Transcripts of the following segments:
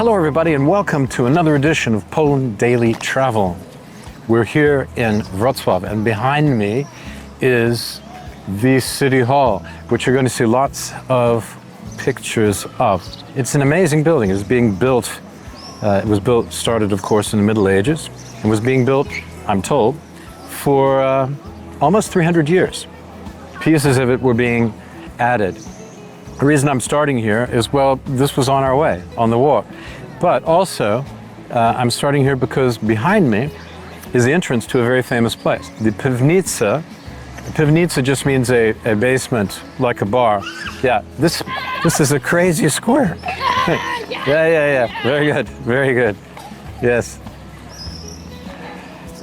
Hello everybody and welcome to another edition of Poland Daily Travel. We're here in Wrocław and behind me is the City Hall, which you're going to see lots of pictures of. It's an amazing building. It's being built, started of course in the Middle Ages, and was being built, I'm told, for almost 300 years. Pieces of it were being added. The reason I'm starting here is, well, this was on our way, on the walk. But also, I'm starting here because behind me is the entrance to a very famous place. The Piwnica. Piwnica just means a basement, like a bar. Yeah, this is a crazy square. Yeah. Very good, very good. Yes.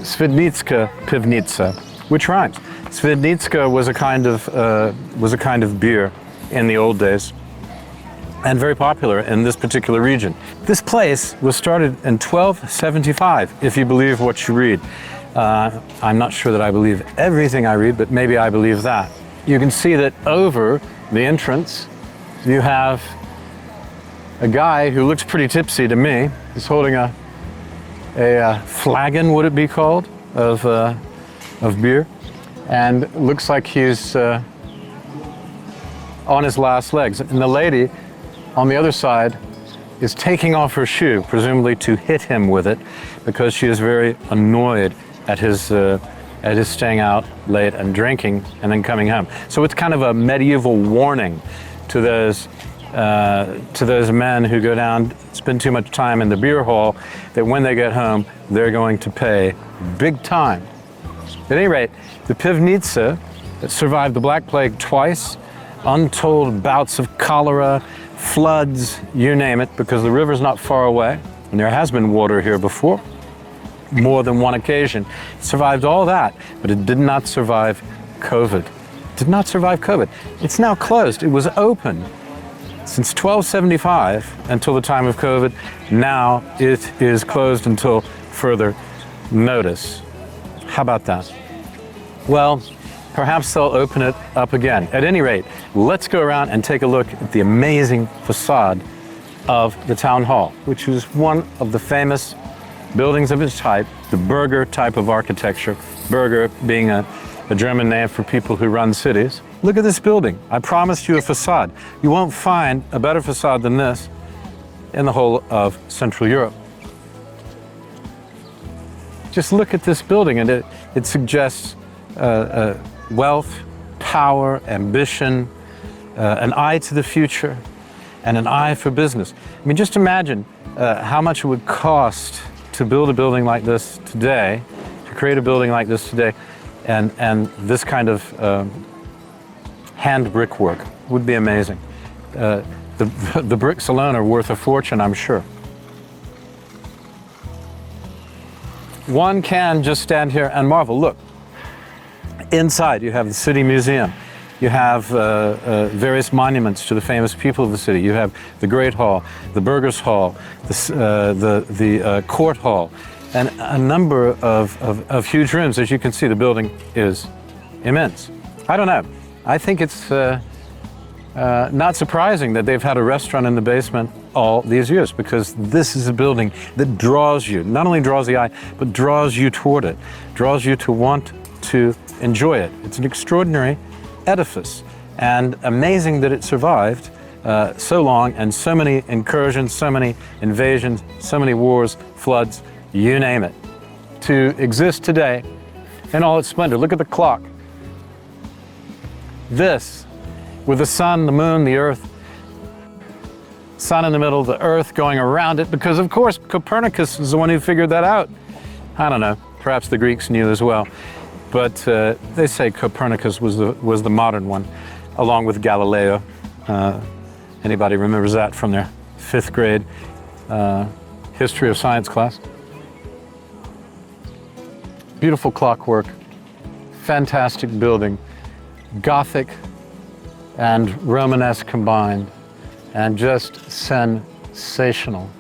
Świdnicka Piwnica, which rhymes. Świdnicka was a kind of beer in the old days, and very popular in this particular region. This place was started in 1275, if you believe what you read. I'm not sure that I believe everything I read, but maybe I believe that. You can see that over the entrance, you have a guy who looks pretty tipsy to me. He's holding a flagon, would it be called, of beer, and looks like he's on his last legs. And the lady on the other side is taking off her shoe, presumably to hit him with it, because she is very annoyed at his staying out late and drinking and then coming home. So it's kind of a medieval warning to those men who go down, spend too much time in the beer hall, that when they get home, they're going to pay big time. At any rate, the Piwnica survived the Black Plague twice, untold bouts of cholera, floods, you name it, because the river's not far away, and there has been water here before, more than one occasion. It survived all that, but it did not survive COVID. It did not survive COVID. It's now closed. It was open since 1275 until the time of COVID. Now it is closed until further notice. How about that? Well, perhaps they'll open it up again. At any rate, let's go around and take a look at the amazing facade of the town hall, which is one of the famous buildings of its type, the Burger type of architecture, Burger being a German name for people who run cities. Look at this building. I promised you a facade. You won't find a better facade than this in the whole of Central Europe. Just look at this building, and it suggests wealth, power, ambition, an eye to the future, and an eye for business. I mean, just imagine how much it would cost to build a building like this today, to create a building like this today, and this kind of hand brickwork would be amazing. The bricks alone are worth a fortune, I'm sure. One can just stand here and marvel. Look. Inside, you have the City Museum. You have various monuments to the famous people of the city. You have the Great Hall, the Burgers Hall, the Court Hall, and a number of huge rooms. As you can see, the building is immense. I don't know. I think it's not surprising that they've had a restaurant in the basement all these years, because this is a building that draws you, not only draws the eye, but draws you toward it, draws you to want to enjoy it. It's an extraordinary edifice, and amazing that it survived so long, and so many incursions, so many invasions, so many wars, floods, you name it, to exist today in all its splendor. Look at the clock. This, with the sun, the moon, the earth, sun in the middle, the earth going around it, because of course Copernicus is the one who figured that out. I don't know, perhaps the Greeks knew as well. But they say Copernicus was the modern one, along with Galileo. Anybody remembers that from their 5th grade history of science class? Beautiful clockwork, fantastic building, Gothic and Romanesque combined, and just sensational.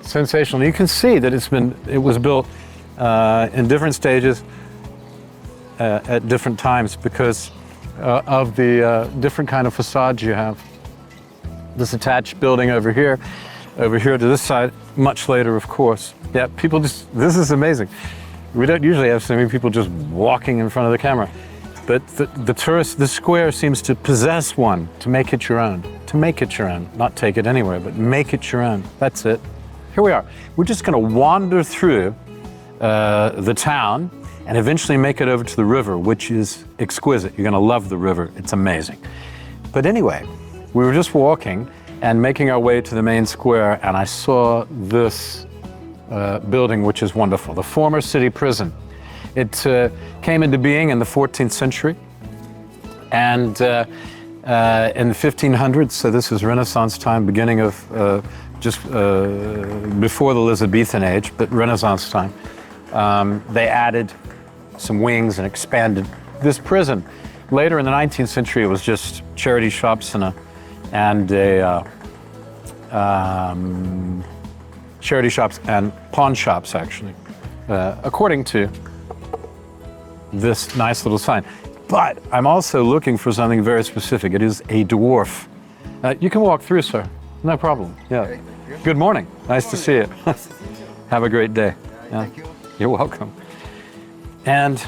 Sensational. You can see that it was built in different stages at different times because of the different kind of facades you have. This attached building over here over here to this side, much later, of course. Yeah, people just, this is amazing. We don't usually have so many people just walking in front of the camera. But the square seems to possess one, to make it your own. To make it your own. Not take it anywhere, but make it your own. That's it. Here we are. We're just going to wander through the town and eventually make it over to the river, which is exquisite. You're going to love the river. It's amazing. But anyway, we were just walking and making our way to the main square, and I saw this building, which is wonderful, the former city prison. It came into being in the 14th century, and in the 1500s, so this is Renaissance time, beginning of just before the Elizabethan age, but Renaissance time, they added some wings and expanded this prison. Later in the 19th century, it was just charity shops and charity shops and pawn shops, actually, according to this nice little sign. But I'm also looking for something very specific. It is a dwarf. You can walk through, sir. No problem. Yeah. Good morning. Nice to see you. Have a great day. Yeah. Thank you. You're welcome. And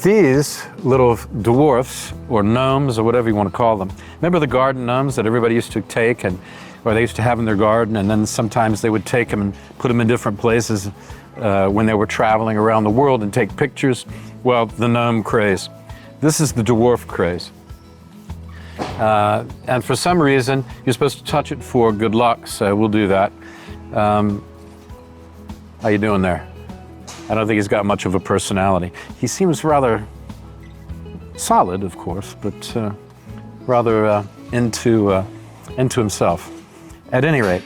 these little dwarfs, or gnomes, or whatever you want to call them, remember the garden gnomes that everybody used to take, or they used to have in their garden, and then sometimes they would take them and put them in different places when they were traveling around the world and take pictures? Well, the gnome craze. This is the dwarf craze. And for some reason, you're supposed to touch it for good luck, so we'll do that. How you doing there? I don't think he's got much of a personality. He seems rather solid, of course, but rather into himself. At any rate,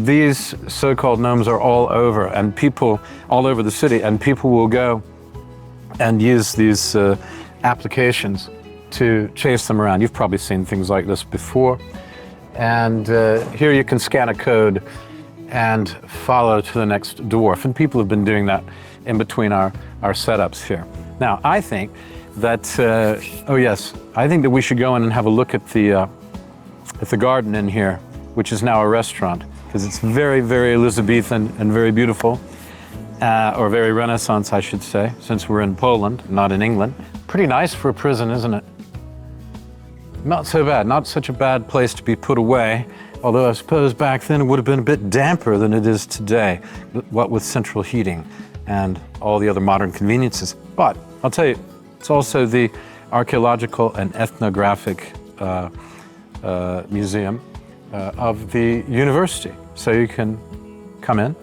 these so-called gnomes are all over, and people all over the city, and people will go and use these applications to chase them around. You've probably seen things like this before. And here you can scan a code and follow to the next dwarf. And people have been doing that in between our setups here. Now, I think that, oh yes, I think that we should go in and have a look at the garden in here, which is now a restaurant, because it's very, very Elizabethan and very beautiful, or very Renaissance, I should say, since we're in Poland, not in England. Pretty nice for a prison, isn't it? Not so bad, not such a bad place to be put away, although I suppose back then it would have been a bit damper than it is today, what with central heating and all the other modern conveniences. But I'll tell you, it's also the archaeological and ethnographic museum of the university. So you can come in,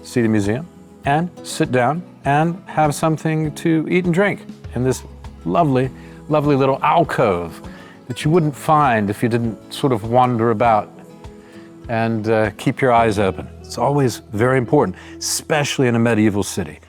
see the museum, and sit down and have something to eat and drink in this lovely, lovely little alcove that you wouldn't find if you didn't sort of wander about and keep your eyes open. It's always very important, especially in a medieval city.